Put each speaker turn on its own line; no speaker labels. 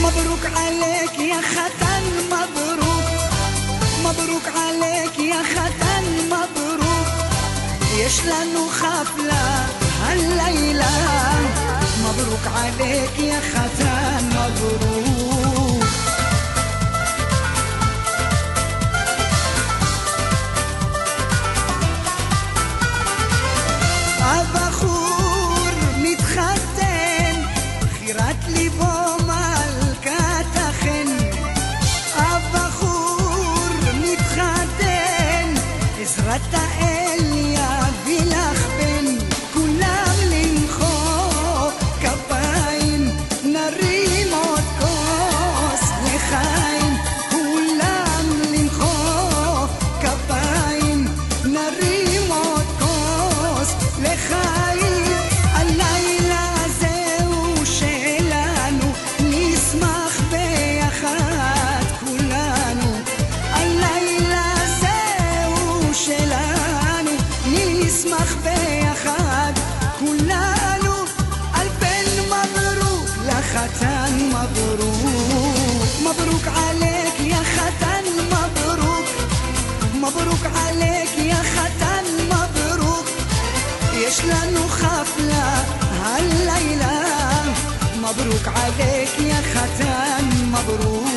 مبروك عليك يا ختن مبروك، مبروك عليك يا ختن مبروك. יש לנו חפלה הלילה, مبروك عليك يا ختن مبروك. הבחור מתחתן, בחירת ליבו מלכת החן. הבחור מתחתן, עזרת האל יביא לך בן. כולם למחוא כפיים, נרים עוד כוס לחיים. כולם למחוא כפיים, נרים עוד כוס לחיים. הלילה זהו שלנו, נשמח ביחד כולנו. הלילה זהו שלנו, נשמח ביחד כולנו. אלפן מברוק לחתן מברוק, מברוק עליך יא חתן מברוק, מברוק עליך יא חתן מברוק. יש לנו חפלה הלילה, مبروك عليك يا ختان مبروك.